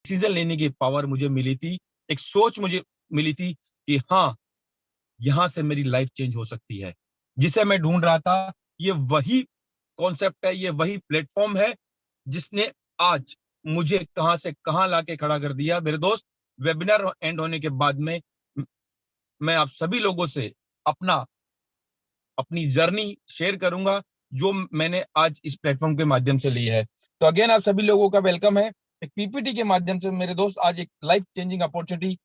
Decision लेने की power मुझे मिली थी, एक सोच मुझे मिली थी कि हाँ, यहां से मेरी लाइफ चेंज हो सकती है। जिसे मैं ढूंढ रहा था, ये वही कॉन्सेप्ट है, ये वही प्लेटफॉर्म है जिसने आज मुझे कहां से कहां लाके खड़ा कर दिया। मेरे दोस्त, वेबिनार एंड होने के बाद में मैं आप सभी लोगों से अपना अपनी जर्नी शेयर करूंगा, जो मैंने आज इस प्लेटफॉर्म के माध्यम से ली है। तो अगेन आप सभी लोगों का वेलकम है। एक पीपीटी के माध्यम से मेरे दोस्त आज एक लाइफ चेंजिंग अपॉर्चुनिटी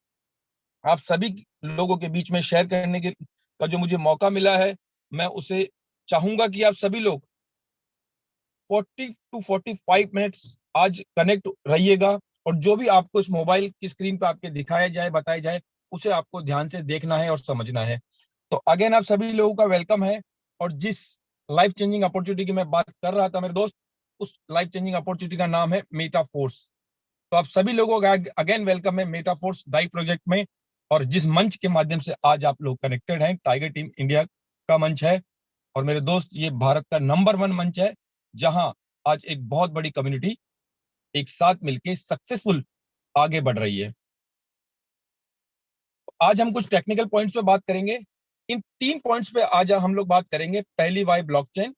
आप सभी लोगों के बीच में शेयर करने के का जो मुझे मौका मिला है, मैं उसे चाहूंगा कि आप सभी लोग 40 to 45 मिनट्स आज कनेक्ट रहिएगा, और जो भी आपको इस मोबाइल की स्क्रीन पर आपके दिखाया जाए, बताया जाए, उसे आपको ध्यान से देखना है और समझना है। तो अगेन आप सभी लोगों का वेलकम है। और जिस लाइफ चेंजिंग अपॉर्चुनिटी की मैं बात कर रहा था मेरे दोस्त, उस लाइफ चेंजिंग अपॉर्चुनिटी का नाम है मेटाफोर्स। तो आप सभी लोगों का अगेन वेलकम है मेटाफोर्स डाई प्रोजेक्ट में। और जिस मंच के माध्यम से आज आप लोग कनेक्टेड हैं, टाइगर टीम इंडिया का मंच है। और मेरे दोस्त, ये भारत का नंबर 1 मंच है, जहां आज एक बहुत बड़ी कम्युनिटी एक साथ मिलकर सक्सेसफुल आगे बढ़ रही है। आज हम कुछ टेक्निकल पॉइंट्स पे बात करेंगे। इन 3 पॉइंट्स पे आज हम लोग बात करेंगे। पहली, why blockchain,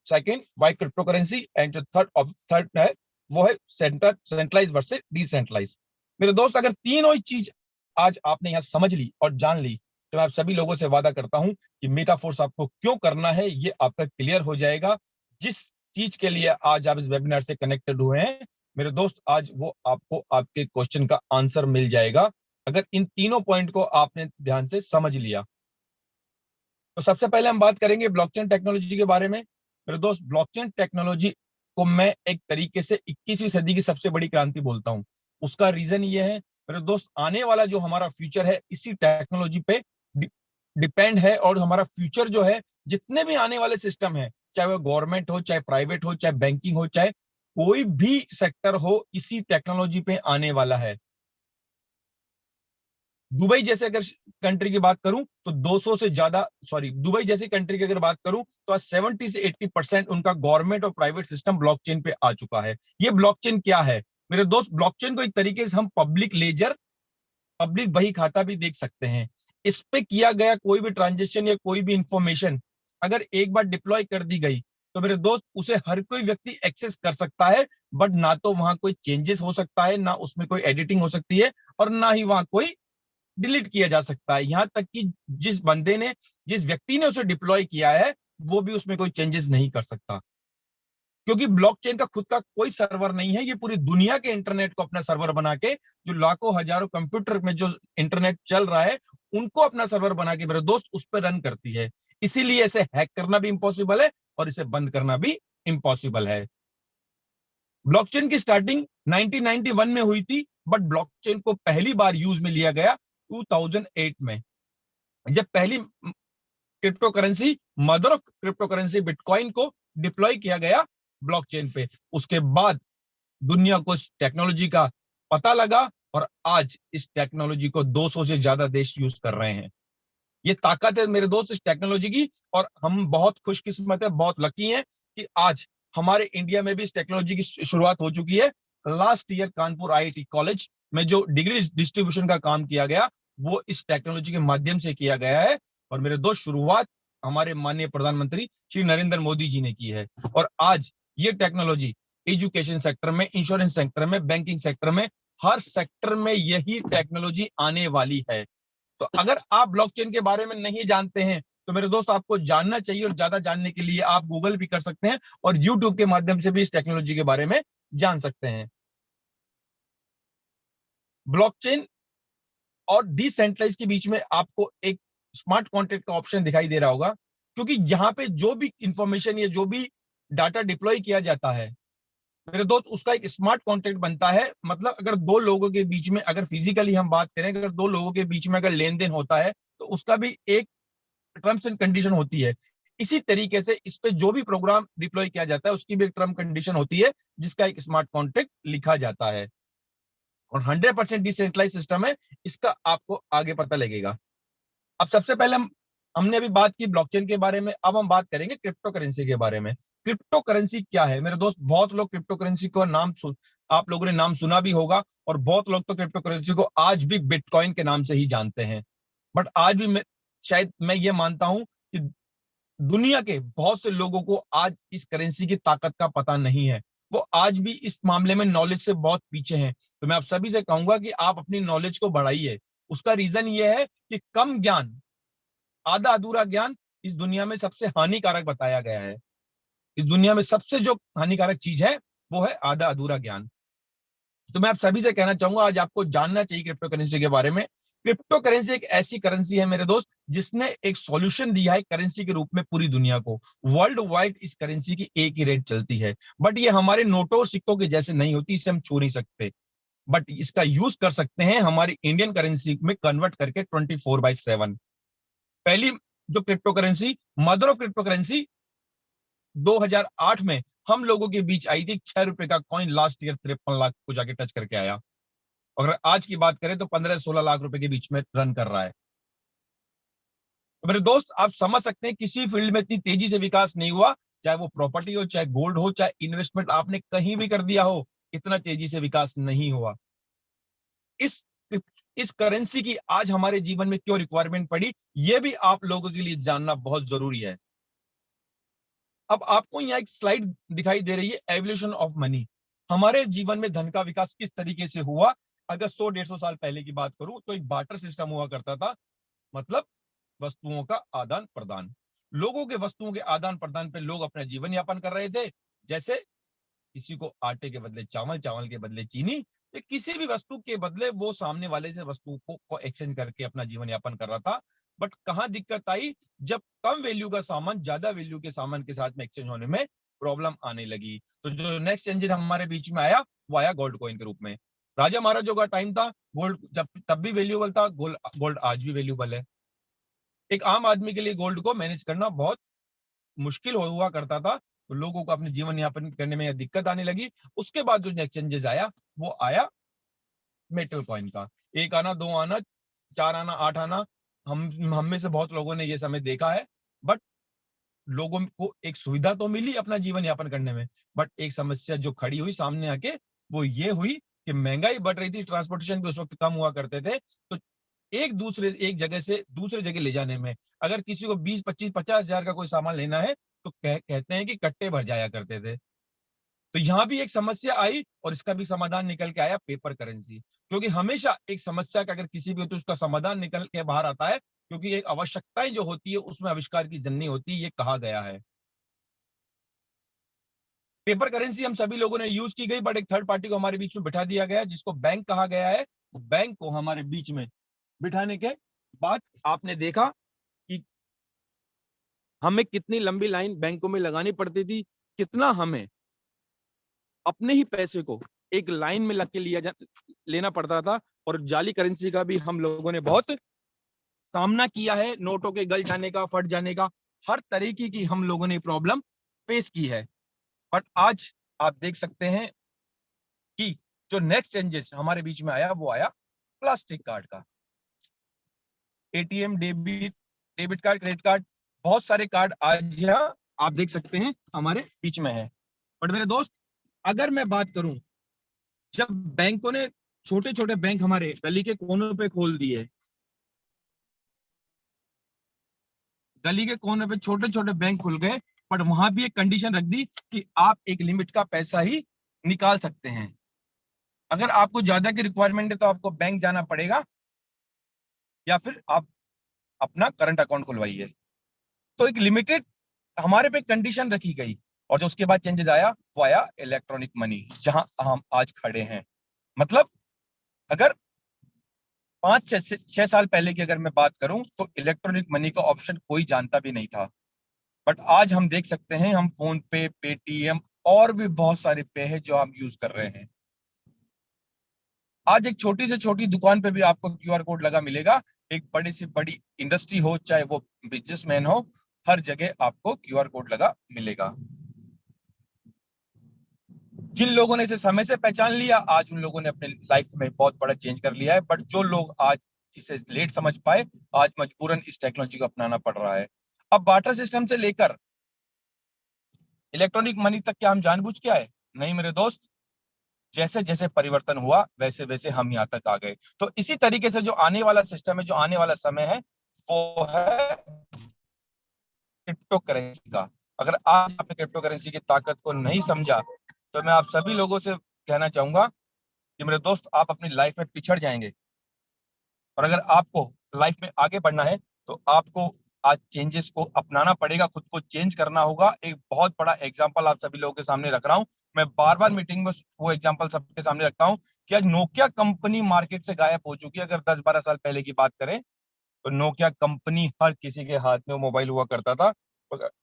second why crypto currency, and जो थर्ड है वो है सेंट्रलाइज वर्सेस डिसेंट्रलाइज। मेरे दोस्त, अगर तीनों ही चीज आज आपने यहां समझ ली और जान ली, तो मैं आप सभी लोगों से वादा करता हूं कि मेटाफोर्स आपको क्यों करना है ये आपका क्लियर हो जाएगा। जिस चीज के लिए आज आप इस वेबिनार से कनेक्टेड हुए हैं मेरे दोस्त, आज वो आपको आपके क्वेश्चन का आंसर मिल जाएगा, अगर इन तीनों पॉइंट को आपने ध्यान से समझ लिया। तो सबसे पहले हम बात करेंगे ब्लॉकचेन टेक्नोलॉजी के बारे में। मेरे दोस्त, ब्लॉकचेन टेक्नोलॉजी को मैं एक तरीके से 21वीं सदी की सबसे बड़ी क्रांति बोलता हूं। उसका रीजन ये है मेरे दोस्त, आने वाला जो हमारा फ्यूचर है इसी टेक्नोलॉजी पे डिपेंड है। और हमारा फ्यूचर जो है, जितने भी आने वाले सिस्टम है, चाहे वो गवर्नमेंट हो, चाहे प्राइवेट हो, चाहे बैंकिंग हो, चाहे कोई भी सेक्टर हो, इसी टेक्नोलॉजी पे आने वाला है। दुबई जैसे अगर कंट्री की बात करूं तो 200 से ज्यादा, सॉरी, दुबई जैसी कंट्री की अगर बात करूं तो आज 70 से 80% उनका गवर्नमेंट और प्राइवेट सिस्टम ब्लॉकचेन पे आ चुका है। ये ब्लॉकचेन क्या है मेरे दोस्त? ब्लॉकचेन को एक तरीके से हम पब्लिक लेजर, पब्लिक बही खाता भी देख सकते हैं। इस पे किया गया कोई भी ट्रांजेक्शन या कोई भी इंफॉर्मेशन अगर एक बार डिप्लॉय कर दी गई, तो मेरे दोस्त उसे हर कोई व्यक्ति एक्सेस कर सकता है। बट ना तो वहां कोई चेंजेस हो सकता है, ना उसमें कोई एडिटिंग हो सकती है, और ना ही वहां कोई डिलीट किया जा सकता है। यहां तक कि जिस बंदे ने, जिस व्यक्ति ने उसे डिप्लॉय किया है, वो भी उसमें कोई चेंजेस नहीं कर सकता, क्योंकि ब्लॉकचेन का खुद का कोई सर्वर नहीं है। ये पूरी दुनिया के इंटरनेट को अपना सर्वर बना के, जो लाखों हजारों कंप्यूटर में जो इंटरनेट चल रहा है, उनको अपना सर्वर बना के मेरे दोस्त उस पर रन करती है। इसीलिए इसे हैक करना भी इम्पॉसिबल है और इसे बंद करना भी इम्पॉसिबल है। ब्लॉकचेन की स्टार्टिंग 1991 में हुई थी, बट ब्लॉकचेन को पहली बार यूज में लिया गया 2008 में, जब पहली crypto currency, mother of crypto currency bitcoin को डिप्लॉय किया गया ब्लॉकचेन पे। उसके बाद दुनिया को इस टेक्नोलॉजी का पता लगा, और आज इस टेक्नोलॉजी को 200 से ज्यादा देश यूज कर रहे हैं। ये ताकत है मेरे दोस्त इस टेक्नोलॉजी की, और हम बहुत खुशकिस्मत है, बहुत लकी हैं कि आज हमारे इंडिया में भी इस टेक्नोलॉजी की शुरुआत हो चुकी है। Last year Kanpur IIT college में जो डिग्री डिस्ट्रीब्यूशन का काम किया गया, वो इस टेक्नोलॉजी के माध्यम से किया गया है। और मेरे दोस्त, शुरुआत हमारे माननीय प्रधानमंत्री श्री नरेंद्र मोदी जी ने की है। और आज ये टेक्नोलॉजी एजुकेशन सेक्टर में, इंश्योरेंस सेक्टर में, बैंकिंग सेक्टर में, हर सेक्टर में यही टेक्नोलॉजी आने वाली है। तो अगर आप ब्लॉकचेन के बारे में नहीं जानते हैं, तो मेरे दोस्त आपको जानना चाहिए, और ज्यादा जानने के लिए आप गूगल भी कर सकते हैं और यूट्यूब के माध्यम से भी इस टेक्नोलॉजी के बारे में जान सकते हैं। ब्लॉकचेन और डिसेंट्रलाइज के बीच में आपको एक स्मार्ट कॉन्ट्रैक्ट का ऑप्शन दिखाई दे रहा होगा, क्योंकि यहां पे जो भी इंफॉर्मेशन या जो भी डाटा डिप्लॉय किया जाता है मेरे दोस्त, उसका एक स्मार्ट कॉन्ट्रैक्ट बनता है। मतलब अगर दो लोगों के बीच में, अगर फिजिकली हम बात करें, अगर दो लोगों के बीच में अगर लेन देन होता है, तो उसका भी एक टर्म्स एंड कंडीशन होती है। इसी तरीके से इस पे जो भी प्रोग्राम डिप्लॉय किया जाता है, उसकी भी एक टर्म कंडीशन होती है, जिसका एक स्मार्ट कॉन्ट्रैक्ट लिखा जाता है। और 100% डिसेंट्रलाइज सिस्टम है, इसका आपको आगे पता लगेगा। अब सबसे पहले हमने अभी बात की ब्लॉकचेन के बारे में, अब हम बात करेंगे क्रिप्टो करेंसी के बारे में। क्रिप्टो करेंसी क्या है मेरे दोस्त? बहुत लोग क्रिप्टो करेंसी को नाम आप लोगों ने नाम सुना भी होगा, और बहुत लोग तो क्रिप्टो करेंसी को आज भी बिटकॉइन के नाम से ही जानते हैं। बट आज भी शायद मैं ये मानता हूं कि दुनिया के बहुत से लोगों को आज इस करेंसी की ताकत का पता नहीं है। वो आज भी इस मामले में नॉलेज से बहुत पीछे हैं। तो मैं आप सभी से कहूंगा कि आप अपनी नॉलेज को बढ़ाइए। उसका रीजन ये है कि कम ज्ञान, आधा अधूरा ज्ञान इस दुनिया में सबसे हानिकारक बताया गया है। इस दुनिया में सबसे जो हानिकारक चीज है वो है आधा अधूरा ज्ञान। तो मैं आप सभी से कहना चाहूंगा, आज आपको जानना चाहिए क्रिप्टो करेंसी के बारे में। क्रिप्टो करेंसी एक ऐसी करेंसी है मेरे दोस्त, जिसने एक सॉल्यूशन दिया है करेंसी के रूप में पूरी दुनिया को। वर्ल्ड वाइड इस करेंसी की एक ही रेट चलती है, बट ये हमारे नोटों सिक्कों के जैसे नहीं होती, इसे हम छू नहीं सकते। बट इसका यूज कर सकते हैं हमारी इंडियन करेंसी में कन्वर्ट करके 24/7। पहली जो crypto currency, mother of crypto currency, 2008 में हम लोगों के बीच आई थी। ₹6 का कॉइन लास्ट ईयर 53 लाख को जाके टच करके आया। अगर आज की बात करें तो 15-16 लाख रुपए के बीच में रन कर रहा है। तो मेरे दोस्त, आप समझ सकते हैं किसी फील्ड में इतनी तेजी से विकास नहीं हुआ, चाहे वो प्रॉपर्टी हो, चाहे गोल्ड हो, चाहे इन्वेस्टमेंट आपने कहीं भी कर दिया हो, इतना तेजी से विकास नहीं हुआ। इस इस करेंसी की आज हमारे जीवन में क्यों रिक्वायरमेंट पड़ी, यह भी आप लोगों के लिए जानना बहुत जरूरी है। अब आपको यहाँ एक स्लाइड दिखाई दे रही है, एवोल्यूशन ऑफ मनी। हमारे जीवन में धन का विकास किस तरीके से हुआ। अगर 100-150 साल पहले की बात करूं तो एक बार्टर सिस्टम हुआ करता था, मतलब वस्तुओं का आदान प्रदान। लोगों के वस्तुओं के आदान प्रदान पे लोग अपना जीवन यापन कर रहे थे। जैसे किसी को आटे के बदले चावल, चावल के बदले चीनी, या किसी भी वस्तु के बदले वो सामने वाले से वस्तु को एक्सचेंज करके अपना जीवन यापन कर रहा था। बट कहां दिक्कत आई, जब कम वैल्यू का सामान ज्यादा वैल्यू के सामान के साथ में एक्सचेंज होने में प्रॉब्लम आने लगी। तो जो नेक्स्ट चेंज हमारे बीच में आया, वो आया गोल्ड कॉइन के रूप में। राजा महाराजों का टाइम था, गोल्ड जब तब भी वैल्यूबल था, गोल्ड आज भी वैल्यूबल है। एक आम आदमी के लिए गोल्ड को मैनेज करना बहुत मुश्किल हुआ करता था, तो लोगों को अपने जीवन यापन करने में दिक्कत आने लगी। उसके बाद जो एक्सचेंजेस आया, वो आया मेटल कॉइन का। 1 आना, 2 आना, 4 आना, 8 आना, हम में से बहुत लोगों ने ये समय देखा है। बट लोगों को एक सुविधा तो मिली अपना जीवन यापन करने में, बट एक समस्या जो खड़ी हुई सामने आके, वो ये हुई कि महंगाई बढ़ रही थी, ट्रांसपोर्टेशन भी उस वक्त कम हुआ करते थे। तो एक जगह से दूसरे जगह ले जाने में, अगर किसी को 20, 25, 50 हजार का कोई सामान लेना है, तो कहते हैं कि कट्टे भर जाया करते थे। तो यहां भी एक समस्या आई, और इसका भी समाधान निकल के आया, पेपर करेंसी। क्योंकि हमेशा एक समस्या का अगर किसी भी हो तो उसका समाधान निकल के बाहर आता है, क्योंकि एक आवश्यकताएं जो होती है उसमें आविष्कार की जननी होती है, ये कहा गया है। पेपर करेंसी हम सभी लोगों ने यूज की गई, बट एक थर्ड पार्टी को हमारे बीच में बिठा दिया गया, जिसको बैंक कहा गया है। बैंक को हमारे बीच में बिठाने के बाद आपने देखा कि हमें कितनी लंबी लाइन बैंकों में लगानी पड़ती थी, कितना हमें अपने ही पैसे को एक लाइन में लग के लेना पड़ता था। और जाली करेंसी का भी हम लोगों ने बहुत सामना किया है, नोटों के गल जाने का, फट जाने का, हर तरीके की हम लोगों ने प्रॉब्लम फेस की है। बट आज आप देख सकते हैं कि जो नेक्स्ट चेंजेस हमारे बीच में आया, वो आया प्लास्टिक कार्ड का। ATM, debit debit card, credit card, बहुत सारे कार्ड आज यहाँ आप देख सकते हैं हमारे बीच में है। बट मेरे दोस्त, अगर मैं बात करूं, जब बैंकों ने छोटे छोटे बैंक हमारे गली के कोनों पे खोल दिए, गली के कोने पे छोटे छोटे बैंक खुल गए, बट वहां भी एक कंडीशन रख दी कि आप एक लिमिट का पैसा ही निकाल सकते हैं। अगर आपको ज्यादा की रिक्वायरमेंट है तो आपको बैंक जाना पड़ेगा, या फिर आप अपना करंट अकाउंट खुलवाइए। तो एक लिमिटेड हमारे पे कंडीशन रखी गई। और जो उसके बाद चेंजेस आया, वो आया इलेक्ट्रॉनिक मनी, जहां हम आज खड़े हैं। मतलब अगर 5-6 साल पहले की अगर मैं बात करूं, तो इलेक्ट्रॉनिक मनी का ऑप्शन कोई जानता भी नहीं था। बट आज हम देख सकते हैं, हम फोन पे, पेटीएम और भी बहुत सारे पे है जो हम यूज कर रहे हैं। आज एक छोटी से छोटी दुकान पे भी आपको क्यूआर कोड लगा मिलेगा। एक बड़ी से बड़ी इंडस्ट्री हो, चाहे वो बिजनेसमैन हो, हर जगह आपको क्यूआर कोड लगा मिलेगा। जिन लोगों ने इसे समय से पहचान लिया, आज उन लोगों ने अपने लाइफ में बहुत बड़ा चेंज कर लिया है। बट जो लोग आज इसे लेट समझ पाए, आज मजबूरन इस टेक्नोलॉजी को अपनाना पड़ रहा है। अब बार्टर सिस्टम से लेकर इलेक्ट्रॉनिक मनी तक क्या हम जानबूझ के आए? नहीं मेरे दोस्त। जैसे जैसे परिवर्तन हुआ वैसे वैसे हम यहाँ तक आ गए। तो इसी तरीके से जो आने वाला सिस्टम है, जो आने वाला समय है, वो है क्रिप्टो करेंसी का। अगर आज आपने क्रिप्टो करेंसी की ताकत को नहीं समझा, तो मैं आप सभी लोगों से कहना चाहूंगा कि मेरे दोस्त, आप अपनी लाइफ में पिछड़ जाएंगे। और अगर आपको लाइफ में आगे बढ़ना है, तो आपको आज चेंजेस को अपनाना पड़ेगा, खुद को चेंज करना होगा। एक बहुत बड़ा एग्जांपल आप सभी लोगों के सामने रख रहा हूं। मैं बार बार मीटिंग में वो एग्जांपल सबके सामने रखता हूं कि आज नोकिया कंपनी मार्केट से गायब हो चुकी है। अगर 10-12 साल पहले की बात करें, तो नोकिया कंपनी हर किसी के हाथ में मोबाइल हुआ करता था।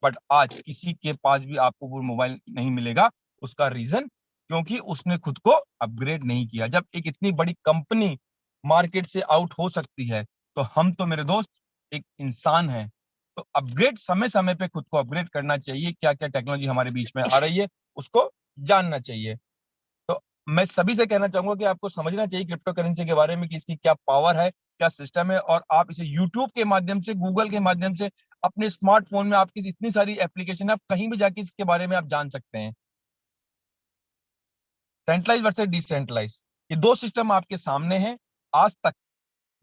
बट आज किसी के पास भी आपको वो मोबाइल नहीं मिलेगा। उसका रीजन, क्योंकि उसने खुद को अपग्रेड नहीं किया। जब एक इतनी बड़ी कंपनी मार्केट से आउट हो सकती है, तो हम तो मेरे दोस्त एक इंसान हैं। तो अपग्रेड, समय समय पे खुद को अपग्रेड करना चाहिए। क्या क्या टेक्नोलॉजी हमारे बीच में आ रही है, उसको जानना चाहिए। तो मैं सभी से कहना चाहूंगा कि आपको समझना चाहिए क्रिप्टो करेंसी के बारे में कि इसकी क्या पावर है, क्या सिस्टम है। और आप इसे यूट्यूब के माध्यम से, गूगल के माध्यम से, अपने स्मार्टफोन में आपकी इतनी सारी एप्लीकेशन है, आप कहीं भी जाके इसके बारे में आप जान सकते हैं। सेंट्रलाइज वर्सेस डिसेंट्रलाइज, ये दो सिस्टम आपके सामने हैं। आज तक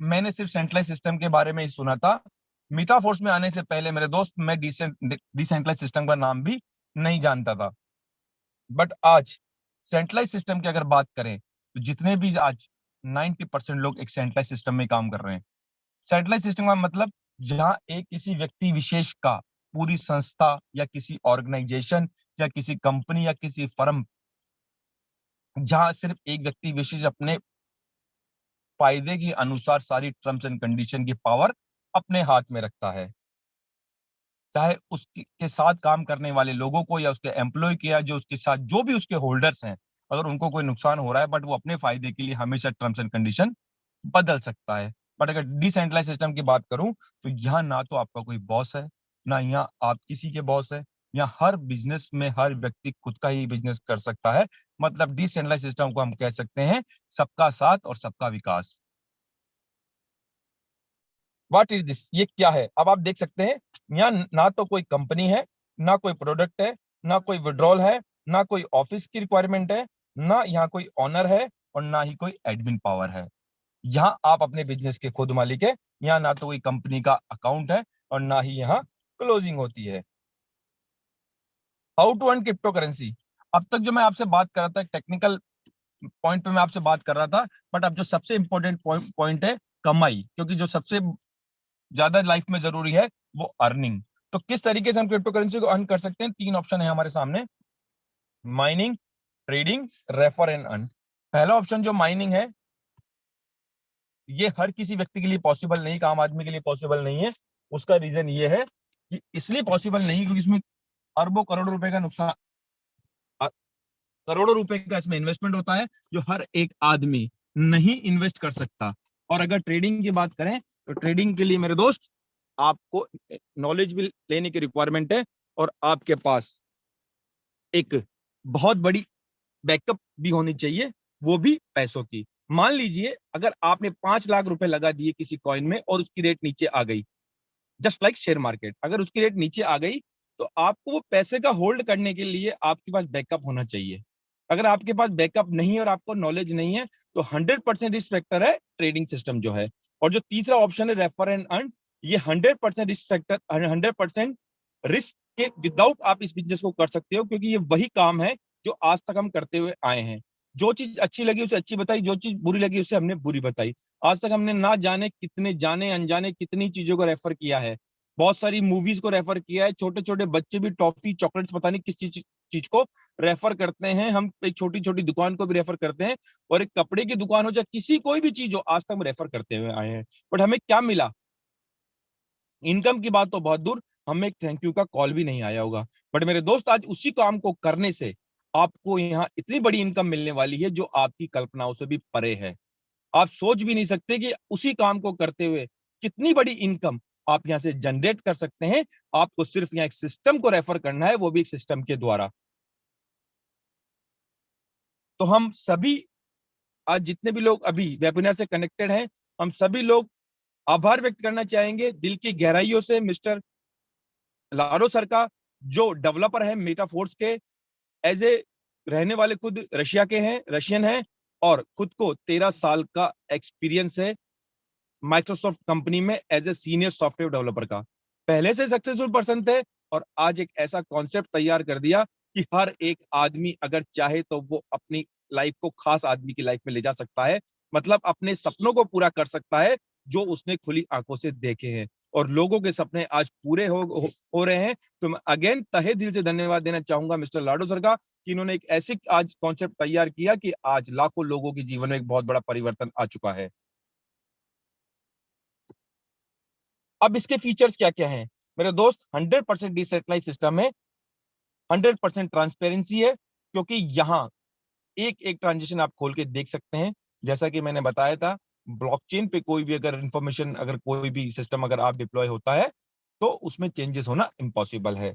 मैंने सिर्फ सेंट्रलाइज सिस्टम के बारे में ही सुना था। मीटाफोर्स में आने से पहले मेरे दोस्त, मैं डिसेंट्रलाइज सिस्टम का नाम भी नहीं जानता था। बट आज सेंट्रलाइज सिस्टम की अगर बात करें, तो जितने भी आज 90% लोग एक सेंट्रलाइज सिस्टम में काम कर रहे हैं। सेंट्रलाइज सिस्टम का मतलब, जहां एक किसी व्यक्ति विशेष का, पूरी संस्था या किसी ऑर्गेनाइजेशन या किसी कंपनी या किसी फर्म, जहां सिर्फ एक व्यक्ति विशेष अपने फायदे के अनुसार सारी टर्म्स एंड कंडीशन की पावर अपने हाथ में रखता है। चाहे उसके के साथ काम करने वाले लोगों को या उसके एम्प्लॉय के, या जो उसके साथ जो भी उसके होल्डर्स हैं, अगर उनको कोई नुकसान हो रहा है, बट वो अपने फायदे के लिए हमेशा टर्म्स एंड कंडीशन बदल सकता है। बट अगर डिसेंट्रलाइज सिस्टम की बात करूं, तो यहाँ ना तो आपका कोई बॉस है, ना यहाँ आप किसी के बॉस है। यहाँ हर बिजनेस में हर व्यक्ति खुद का ही बिजनेस कर सकता है। मतलब डिसेंट्रलाइज सिस्टम को हम कह सकते हैं सबका साथ और सबका विकास। व्हाट इज दिस, ये क्या है? अब आप देख सकते हैं, यहाँ ना तो कोई कंपनी है, ना कोई प्रोडक्ट है, ना कोई विड्रॉल है, ना कोई ऑफिस की रिक्वायरमेंट है, ना यहाँ कोई ऑनर है, और ना ही कोई एडमिन पावर है। यहाँ आप अपने बिजनेस के खुद मालिक है। यहाँ ना तो कोई कंपनी का अकाउंट है, और ना ही यहाँ क्लोजिंग होती है। How to earn crypto currency. अब तक जो मैं आपसे बात कर रहा था, टेक्निकल पॉइंट पे मैं आपसे बात कर रहा था। बट अब जो सबसे इंपॉर्टेंट पॉइंट है, कमाई। क्योंकि जो सबसे ज्यादा लाइफ में जरूरी है, वो अर्निंग। तो किस तरीके से हम क्रिप्टो करेंसी को अर्न कर सकते हैं? 3 ऑप्शन है हमारे सामने: mining, trading, refer and earn. पहला ऑप्शन जो माइनिंग है, ये हर किसी व्यक्ति के लिए पॉसिबल नहीं, आम आदमी के लिए पॉसिबल नहीं है। उसका रीजन ये है कि इसलिए पॉसिबल नहीं, क्योंकि इसमें अरबों करोड़ों रुपए का नुकसान, अ- करोड़ों रुपए का इसमें इन्वेस्टमेंट होता है, जो हर एक आदमी नहीं इन्वेस्ट कर सकता। और अगर ट्रेडिंग की बात करें, तो ट्रेडिंग के लिए मेरे दोस्त, आपको नॉलेज भी लेने की रिक्वायरमेंट है, और आपके पास एक बहुत बड़ी बैकअप भी होनी चाहिए, वो भी पैसों की। मान लीजिए, अगर आपने 5 लाख रुपए लगा दिए किसी कॉइन में, और उसकी रेट नीचे आ गई, जस्ट लाइक शेयर मार्केट, अगर उसकी रेट नीचे आ गई, तो आपको वो पैसे का होल्ड करने के लिए आपके पास बैकअप होना चाहिए। अगर आपके पास बैकअप नहीं है और आपको नॉलेज नहीं है, तो 100% रिस्क फैक्टर है ट्रेडिंग सिस्टम जो है। और जो तीसरा ऑप्शन है, रेफर एंड अर्न, ये 100% रिस्क फैक्टर, 100% रिस्क के विदाउट आप इस बिजनेस को कर सकते हो, क्योंकि ये वही काम है जो आज तक हम करते हुए आए हैं। जो चीज अच्छी लगी उसे अच्छी बताई, जो चीज बुरी लगी उसे हमने बुरी बताई। आज तक हमने ना जाने कितने, जाने अनजाने कितनी चीजों को रेफर किया है। बहुत सारी मूवीज को रेफर किया है। छोटे छोटे बच्चे भी टॉफी, चॉकलेट्स, पता नहीं किस चीज चीज को रेफर करते हैं। हम एक छोटी छोटी दुकान को भी रेफर करते हैं, और एक कपड़े की दुकान हो, चाहे किसी कोई भी चीज हो, आज तक हम रेफर करते हुए आए हैं। बट हमें क्या मिला? इनकम की बात तो बहुत दूर, हमें एक थैंक यू का कॉल भी नहीं आया होगा। बट मेरे दोस्त, आज उसी काम को करने से आपको यहाँ इतनी बड़ी इनकम मिलने वाली है, जो आपकी कल्पनाओं से भी परे है। आप सोच भी नहीं सकते कि उसी काम को करते हुए कितनी बड़ी इनकम आप यहां से जनरेट कर सकते हैं। आपको सिर्फ यहाँ एक सिस्टम को रेफर करना है, वो भी एक सिस्टम के द्वारा। तो हम सभी, आज जितने भी लोग अभी वेबिनार से कनेक्टेड हैं, हम सभी लोग आभार व्यक्त करना चाहेंगे दिल की गहराइयों से मिस्टर लारो सर का, जो डेवलपर है मेटाफोर्स के। एज ए रहने वाले खुद रशिया के हैं, रशियन हैं, और खुद को 13 साल का एक्सपीरियंस है माइक्रोसॉफ्ट कंपनी में as a senior software developer का। पहले से सक्सेसफुल पर्सन थे और आज एक ऐसा कॉन्सेप्ट तैयार कर दिया कि हर एक आदमी अगर चाहे तो वो अपनी लाइफ को खास आदमी की लाइफ में ले जा सकता है, मतलब अपने सपनों को पूरा कर सकता है जो उसने खुली आंखों से देखे हैं, और लोगों के सपने आज पूरे हो रहे हैं। तो मैं अगेन तहे दिल से धन्यवाद देना चाहूंगा मिस्टर लाडो सर का कि इन्होंने एक ऐसी आज कॉन्सेप्ट तैयार किया कि आज लाखों लोगों के जीवन में एक बहुत बड़ा परिवर्तन आ चुका है। अब इसके फीचर्स क्या क्या हैं मेरे दोस्त? 100% डिसेंट्रलाइज सिस्टम है, 100% ट्रांसपेरेंसी है, क्योंकि यहाँ एक एक ट्रांजेक्शन आप खोल के देख सकते हैं। जैसा कि मैंने बताया था, ब्लॉकचेन पे कोई भी अगर इंफॉर्मेशन, अगर कोई भी सिस्टम अगर आप डिप्लॉय होता है तो उसमें चेंजेस होना इम्पॉसिबल है।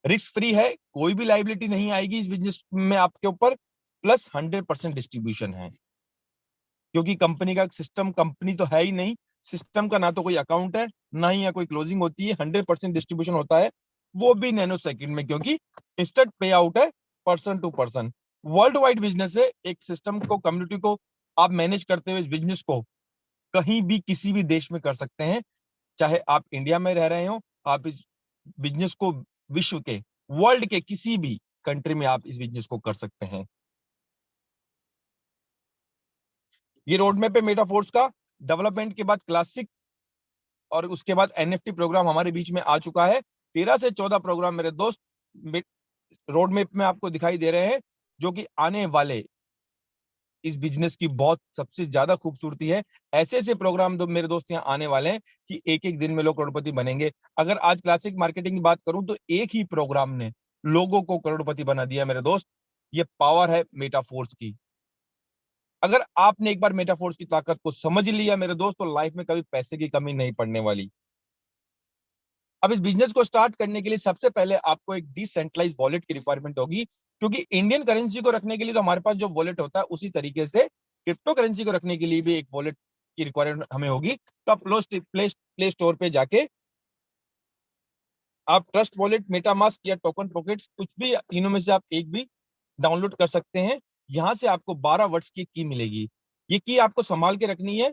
रिस्क फ्री है, कोई भी लाइबिलिटी नहीं आएगी इस बिजनेस में आपके ऊपर, प्लस 100% डिस्ट्रीब्यूशन है, क्योंकि कंपनी का सिस्टम कंपनी तो है ही नहीं, सिस्टम का ना तो कोई अकाउंट है, ना ही या कोई क्लोजिंग होती है, 100% डिस्ट्रीब्यूशन होता है, वो भी नैनो सेकंड में, क्योंकि इंस्टेंट पे आउट है person to person. World wide business है, एक सिस्टम को, कम्युनिटी को आप मैनेज करते हुए इस बिजनेस को कहीं भी किसी भी देश में कर सकते हैं, चाहे आप इंडिया में रह रहे हो, आप इस बिजनेस को विश्व के, वर्ल्ड के किसी भी कंट्री में आप इस बिजनेस को कर सकते हैं। ये रोड मैप है मेटाफोर्स का। डेवलपमेंट के बाद क्लासिक और उसके बाद एनएफटी प्रोग्राम हमारे बीच में आ चुका है। 13 से 14 प्रोग्राम मेरे दोस्त रोड मैप में आपको दिखाई दे रहे हैं, जो कि आने वाले इस बिजनेस की बहुत सबसे ज्यादा खूबसूरती है। ऐसे ऐसे प्रोग्राम तो मेरे दोस्त यहाँ आने वाले हैं कि एक एक दिन में लोग करोड़पति बनेंगे। अगर आज क्लासिक मार्केटिंग की बात करूं तो एक ही प्रोग्राम ने लोगों को करोड़पति बना दिया मेरे दोस्त। ये पावर है मेटाफोर्स की। अगर आपने एक बार मेटाफोर्स की ताकत को समझ लिया मेरे दोस्त, तो लाइफ में कभी पैसे की कमी नहीं पड़ने वाली। अब इस बिजनेस को स्टार्ट करने के लिए सबसे पहले आपको एक डिसेंट्रलाइज वॉलेट की रिक्वायरमेंट होगी, क्योंकि इंडियन करेंसी को रखने के लिए तो हमारे पास जो वॉलेट होता है उसी तरीके से क्रिप्टो करेंसी को रखने के लिए भी एक वॉलेट की रिक्वायरमेंट हमें होगी। तो आप प्ले स्टोर पे जाके आप ट्रस्ट वॉलेट, मेटामास्क या टोकन पॉकेट्स, कुछ भी तीनों में से आप एक भी डाउनलोड कर सकते हैं। यहां से आपको 12 वर्ड्स की मिलेगी। ये की आपको संभाल के रखनी है,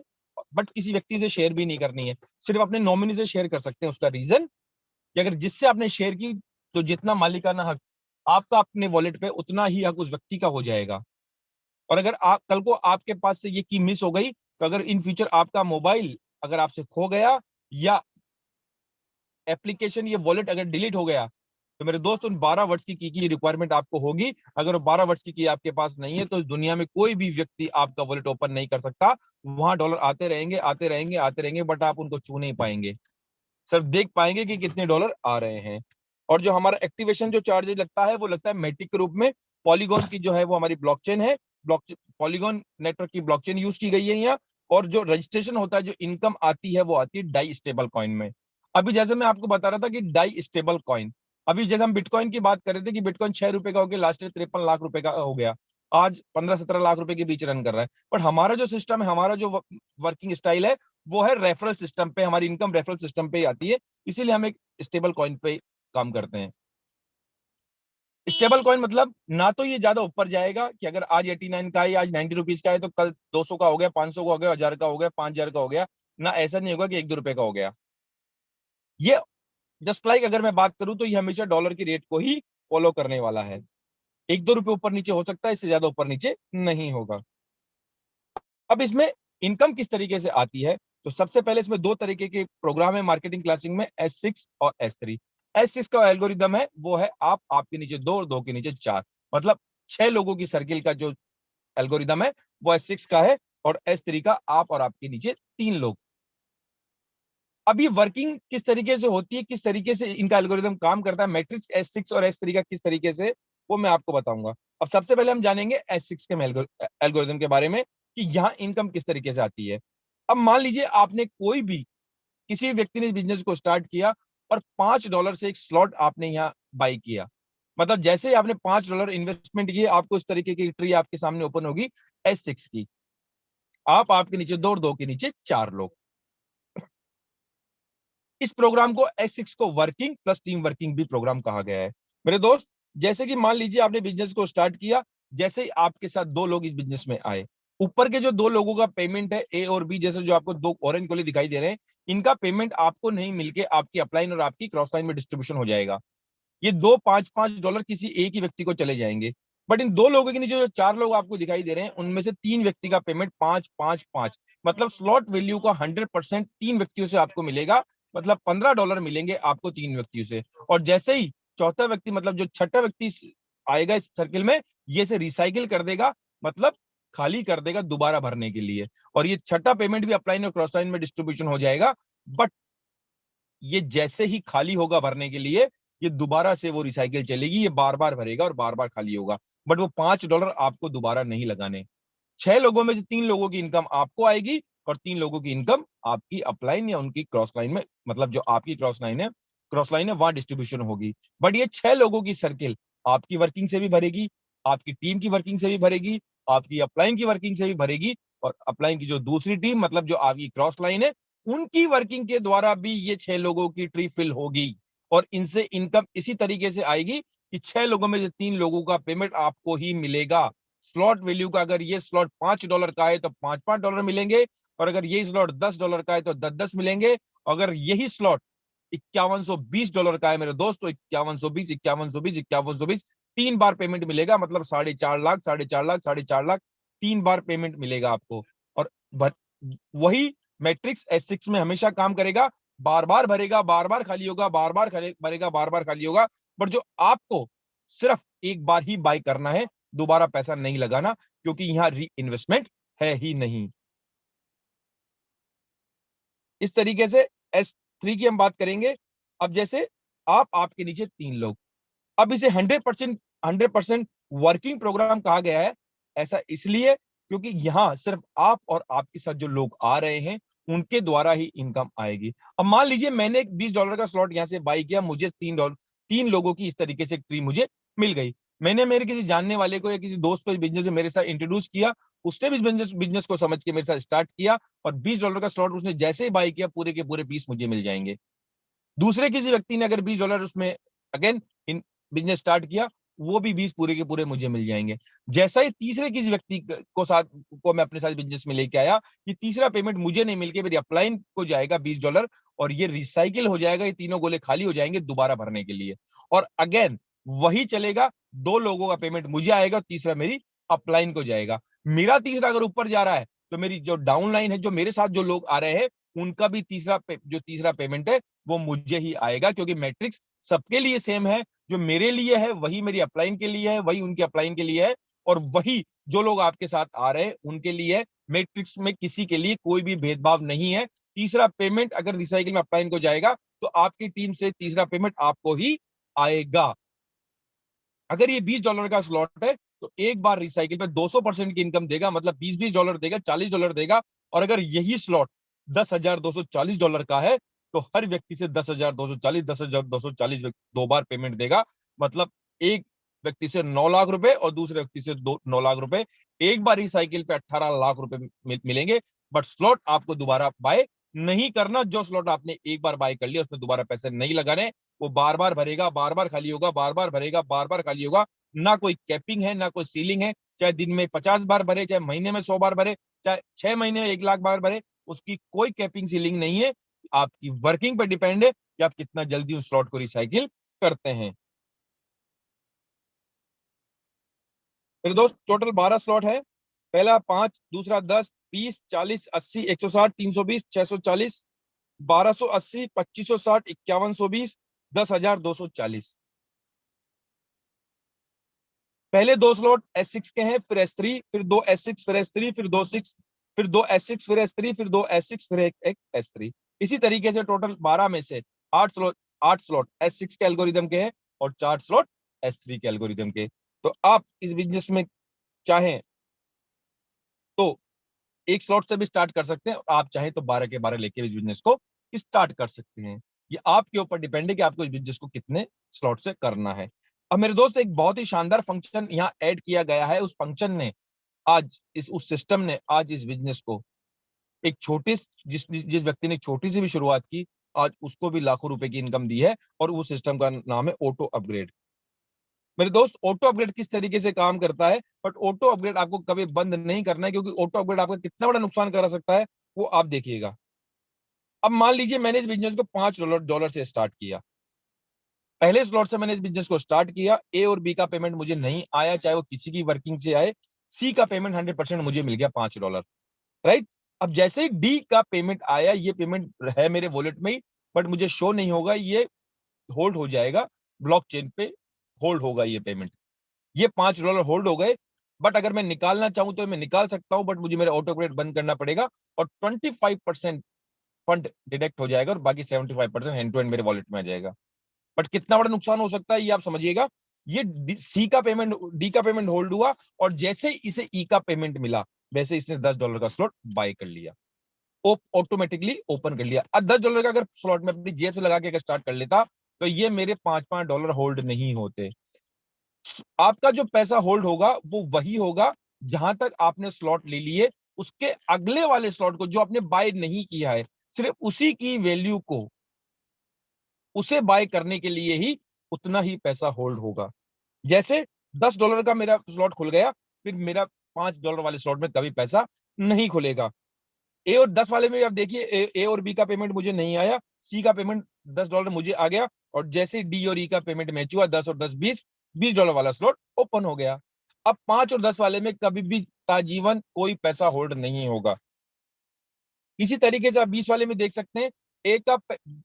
बट किसी व्यक्ति से शेयर भी नहीं करनी है, सिर्फ अपने नॉमिनी से शेयर कर सकते हैं। उसका रीजन कि अगर जिससे आपने शेयर की, तो जितना मालिकाना हक आपका अपने वॉलेट पे, उतना ही हक उस व्यक्ति का हो जाएगा। और अगर आप कल को आपके पास से ये की मिस हो गई, तो अगर इन फ्यूचर आपका मोबाइल अगर आपसे खो गया या एप्लीकेशन, ये वॉलेट अगर डिलीट हो गया, तो मेरे दोस्त उन 12 वर्ड्स की रिक्वायरमेंट आपको होगी। अगर 12 वर्ड्स की आपके पास नहीं है, तो इस दुनिया में कोई भी व्यक्ति आपका वॉलेट ओपन नहीं कर सकता। वहां डॉलर आते रहेंगे, आते रहेंगे, आते रहेंगे, बट आप उनको छू नहीं पाएंगे, सिर्फ देख पाएंगे कि कितने डॉलर आ रहे हैं। और जो हमारा एक्टिवेशन जो चार्जेस लगता है, वो लगता है मैटिक के रूप में। पॉलीगॉन की जो है वो हमारी ब्लॉकचेन है, ब्लॉक पॉलीगॉन नेटवर्क की ब्लॉकचेन यूज की गई है यहाँ। और जो रजिस्ट्रेशन होता है, जो इनकम आती है, वो आती है डाई स्टेबल कॉइन में। अभी जैसे मैं आपको बता रहा था कि डाई स्टेबल कॉइन, अभी जैसे हम बिटकॉइन की बात कर रहे थे कि बिटकॉइन 6 रुपए का हो गया, लास्ट ईयर 53 लाख रुपए का हो गया, आज 15-17 लाख रुपए के बीच रन कर रहा है। बट हमारा जो सिस्टम है, हमारा जो वर्किंग स्टाइल है, वो है रेफरल सिस्टम पे, हमारी इनकम रेफरल सिस्टम पे ही आती है, इसीलिए हम एक स्टेबल कॉइन पे काम करते हैं। स्टेबल कॉइन मतलब ना तो ये ज्यादा ऊपर जाएगा कि अगर आज 89 का है, आज 90 रुपीज का है, तो कल 200 का हो गया, 500 का हो गया, 1000 का हो गया, 5000 का हो गया। ना ऐसा नहीं होगा कि 1-2 रुपए का हो गया। ये जस्ट लाइक अगर मैं बात करूं, तो ये हमेशा डॉलर की रेट को ही फॉलो करने वाला है। 1-2 रुपए ऊपर नीचे हो सकता है, इससे ज्यादा ऊपर नीचे नहीं होगा। अब इसमें इनकम किस तरीके से आती है, तो सबसे पहले इसमें दो तरीके के प्रोग्राम है मार्केटिंग क्लासिंग में, S6 और S3। S6 का एल्गोरिदम है वो है आप, आपके नीचे दो और दो के नीचे चार, मतलब 6 लोगों की सर्किल का जो एल्गोरिदम है वो S6 का है, और S3 का आप और आपके नीचे 3 लोग। अब ये वर्किंग किस तरीके से होती है, किस तरीके से इनका एल्गोरिदम काम करता है, मैट्रिक्स S6 और S3 का किस तरीके से, वो मैं आपको बताऊंगा। अब सबसे पहले हम जानेंगे S6 के एल्गोरिदम के बारे में कि यहाँ इनकम किस तरीके से आती है। अब मान लीजिए आपने कोई भी, किसी व्यक्ति ने बिजनेस को स्टार्ट किया और $5 से एक स्लॉट आपने यहाँ बाई किया, मतलब जैसे ही आपने $5 इन्वेस्टमेंट किए, आपको इस तरीके की ट्री आपके सामने ओपन होगी S6 की। आप, आपके नीचे दो और दो के नीचे 4 लोग। इस प्रोग्राम को S6 को वर्किंग प्लस टीम वर्किंग भी प्रोग्राम कहा गया है मेरे दोस्त। जैसे कि मान लीजिए आपने बिजनेस को स्टार्ट किया, जैसे ही आपके साथ दो लोग इस बिजनेस में आए, ऊपर के जो दो लोगों का पेमेंट है ए और बी, जैसे जो आपको दो ऑरेंज गोले दिखाई दे रहे हैं, इनका पेमेंट आपको नहीं मिलके आपकी अपलाइन और आपकी क्रॉस लाइन में डिस्ट्रीब्यूशन हो जाएगा। ये दो $5-5 किसी एक ही व्यक्ति को चले जाएंगे। बट इन दो लोगों के नीचे जो चार लोग आपको दिखाई दे रहे हैं, उनमें से तीन व्यक्ति का पेमेंट 5-5-5, मतलब स्लॉट वैल्यू का 100% तीन व्यक्तियों से आपको मिलेगा। मतलब $15 मिलेंगे आपको तीन व्यक्तियों से। और जैसे ही चौथा व्यक्ति, मतलब जो छठा व्यक्ति आएगा इस सर्किल में, ये से रिसाइकिल कर देगा, मतलब खाली कर देगा दोबारा भरने के लिए। और ये छठा पेमेंट भी अपलाइन और क्रॉस लाइन में डिस्ट्रीब्यूशन हो जाएगा। बट ये जैसे ही खाली होगा भरने के लिए, ये दोबारा से वो रिसाइकिल चलेगी, ये बार बार भरेगा और बार बार खाली होगा। बट वो $5 आपको दोबारा नहीं लगाने। 6 लोगों में से 3 लोगों की इनकम आपको आएगी और 3 लोगों की इनकम आपकी अपलाइन या उनकी क्रॉस लाइन में, मतलब जो आपकी क्रॉस लाइन है वहां डिस्ट्रीब्यूशन होगी। बट ये 6 लोगों की सर्किल आपकी वर्किंग से भी भरेगी, आपकी टीम की वर्किंग से भी भरेगी, आपकी अपलाइन की वर्किंग से भी भरेगी, और अपलाइन की जो दूसरी टीम, मतलब जो आपकी क्रॉस लाइन है, उनकी वर्किंग के द्वारा भी ये 6 लोगों की ट्री फिल होगी। और इनसे इनकम इसी तरीके से आएगी कि 6 लोगों में से 3 लोगों का पेमेंट आपको ही मिलेगा। स्लॉट वैल्यू का, अगर ये स्लॉट $5 का है तो $5-5 मिलेंगे, और अगर ये स्लॉट $10 का है तो 10-10 मिलेंगे। अगर यही स्लॉट $5120 का है मेरे दोस्त, तो 5120, 5120, 5120 तीन बार पेमेंट मिलेगा, मतलब 4.5 लाख, 4.5 लाख, 4.5 लाख, तीन बार पेमेंट मिलेगा आपको। और वही मैट्रिक्स S6 में हमेशा काम करेगा, बार बार भरेगा, बार बार खाली होगा, बार बार भरेगा, बार बार खाली होगा। बट जो आपको सिर्फ एक बार ही बाय करना है, दोबारा पैसा नहीं लगाना, क्योंकि यहां री इन्वेस्टमेंट है ही नहीं। इस तरीके से S3 की हम बात करेंगे। अब जैसे आपके नीचे 3 लोग, अब इसे 100% वर्किंग प्रोग्राम कहा गया है। ऐसा इसलिए क्योंकि यहां सिर्फ आप और आपके साथ जो लोग आ रहे हैं, उनके द्वारा ही इनकम आएगी। अब मान लीजिए मैंने एक $20 का स्लॉट यहां से बाई किया, मुझे तीन लोगों की इस तरीके से ट्री मुझे मिल गई। मैंने मेरे किसी जानने वाले को या किसी दोस्त को इस बिजनेस में मेरे साथ इंट्रोड्यूस किया, उसने भी इस बिजनेस को समझ के मेरे साथ स्टार्ट किया, और $20 का स्लॉट उसने जैसे ही बाई किया, पूरे के पूरे पीस मुझे मिल जाएंगे। दूसरे किसी व्यक्ति ने अगर $20 उसमें अगेन इन बिजनेस स्टार्ट किया, वो भी 20 पूरे के पूरे मुझे मिल जाएंगे। जैसा ही तीसरे किसी व्यक्ति को मैं अपने साथ बिजनेस में लेके आया, ये तीसरा पेमेंट मुझे नहीं मिलके मेरी अपलाइन को जाएगा $20, और ये रिसाइकिल हो जाएगा, ये तीनों गोले खाली हो जाएंगे दोबारा भरने के लिए। और अगेन वही चलेगा, 2 लोगों का पेमेंट मुझे आएगा, तीसरा मेरी अपलाइन को जाएगा। मेरा तीसरा अगर ऊपर जा रहा है, तो मेरी जो डाउन लाइन है, जो मेरे साथ जो लोग आ रहे हैं, उनका भी जो तीसरा पेमेंट है, वो मुझे ही आएगा, क्योंकि मैट्रिक्स सबके लिए सेम है। जो मेरे लिए है वही मेरी अपलाइन के लिए है, वही उनके अपलाइन के लिए है, और वही जो लोग आपके साथ आ रहे हैं उनके लिए है। मैट्रिक्स में किसी के लिए कोई भी भेदभाव नहीं है। तीसरा पेमेंट अगर रिसाइकिल में अपलाइन को जाएगा, तो आपकी टीम से तीसरा पेमेंट आपको ही आएगा। अगर ये $20 का स्लॉट है, तो एक बार रिसाइकिल पे 200% की इनकम देगा, मतलब $20 देगा, $40 देगा। और अगर यही स्लॉट $10,240 का है, तो हर व्यक्ति से 10,240 दो बार पेमेंट देगा। मतलब एक व्यक्ति से 9 लाख रुपए और दूसरे व्यक्ति से 9 लाख रुपए, एक बार रिसाइकिल पे 18 लाख रुपए मिलेंगे। बट स्लॉट आपको दोबारा बाय नहीं करना। जो स्लॉट आपने एक बार बाय कर लिया, उसमें दोबारा पैसे नहीं लगाने। वो बार बार भरेगा, बार बार खाली होगा, बार बार भरेगा, बार बार खाली होगा। ना कोई कैपिंग है, ना कोई सीलिंग है। चाहे दिन में 50 बार भरे, चाहे महीने में 100 बार भरे, चाहे 6 महीने में 1 लाख बार भरे, उसकी कोई कैपिंग सीलिंग नहीं है। आपकी वर्किंग पर डिपेंड है कि आप कितना जल्दी उस स्लॉट को रिसाइकिल करते हैं। मेरे दोस्त टोटल 12 स्लॉट है। पहला 5, दूसरा 10, 20, 40, 80, 160, 320, 640, 1280, 2560, 5120, 10,240। पहले दो स्लॉट S6 के हैं, फिर S3, फिर दो S6, फिर S3, फिर दो सिक्स, फिर दो S6, फिर S3, फिर दो S6, फिर एक S3। इसी तरीके से टोटल 12 में से 8 स्लॉट S6 के एल्गोरिदम के हैं, और 4 स्लॉट S3 के एल्गोरिदम के। तो आप इस बिजनेस में चाहें तो एक स्लॉट से भी स्टार्ट कर सकते हैं, और आप चाहें तो 12 के 12 लेके इस बिजनेस को स्टार्ट कर सकते हैं। ये आपके ऊपर डिपेंड है कि आपको इस बिजनेस को कितने स्लॉट से करना है। अब मेरे दोस्त एक बहुत ही शानदार फंक्शन यहाँ ऐड किया गया है। उस फंक्शन ने आज इस उस सिस्टम ने आज इस बिजनेस को एक छोटे जिस जिस व्यक्ति ने छोटी सी भी शुरुआत की, आज उसको भी लाखों रुपए की इनकम दी है। और वो सिस्टम का नाम है ऑटो अपग्रेड। मेरे दोस्त, ऑटो अपग्रेड किस तरीके से काम करता है, बट ऑटो अपग्रेड आपको कभी बंद नहीं करना है, क्योंकि ऑटो अपग्रेड आपका कितना बड़ा नुकसान करा सकता है वो आप देखिएगा। अब मान लीजिए मैंने इस बिजनेस को $5 से स्टार्ट किया। पहले स्लॉट से मैंने इस बिजनेस को स्टार्ट किया, ए और बी का पेमेंट मुझे नहीं आया, चाहे वो किसी की वर्किंग से आए। सी का पेमेंट 100% मुझे मिल गया $5, राइट। अब जैसे ही डी का पेमेंट आया, ये पेमेंट है मेरे वॉलेट में ही, बट मुझे शो नहीं होगा, ये होल्ड हो जाएगा, ब्लॉकचेन पे होल्ड होगा ये पेमेंट। ये $5 होल्ड हो गए, बट अगर मैं निकालना चाहूं तो मैं निकाल सकता हूं, बट मुझे मेरा ऑटो क्रेडिट बंद करना पड़ेगा, और 25% फंड डिडक्ट हो जाएगा, और बाकी 75% हैंड टू हैंड मेरे वॉलेट में आ जाएगा। बट कितना बड़ा नुकसान हो सकता है ये आप समझिएगा। ये सी का पेमेंट, डी का पेमेंट होल्ड हुआ, और जैसे ही इसे ई का पेमेंट मिला, वैसे इसने $10 का स्लॉट बाय कर लिया, ऑटोमेटिकली ओपन कर लिया। अब $10 का अगर स्लॉट में अपनी जेब से लगा के अगर स्टार्ट कर लेता, तो ये मेरे $5 होल्ड नहीं होते। आपका जो पैसा होल्ड होगा वो वही होगा जहां तक आपने स्लॉट ले लिए, उसके अगले वाले स्लॉट को जो आपने बाय नहीं किया है, सिर्फ उसी की वैल्यू को, उसे बाय करने के लिए ही उतना ही पैसा होल्ड होगा। जैसे $10 का मेरा स्लॉट खुल गया, फिर मेरा $5 वाले स्लॉट में कभी पैसा नहीं खुलेगा। ए और 10 वाले में आप देखिए, ए और बी का पेमेंट मुझे नहीं आया, सी का पेमेंट $10 मुझे आ गया, और जैसे डी और ई का पेमेंट मैच हुआ, 10 और 10 $20 वाला स्लॉट ओपन हो गया। अब 5 और 10 वाले में कभी भी ताजीवन कोई पैसा होल्ड नहीं होगा। इसी तरीके से आप 20 वाले में देख सकते हैं, ए का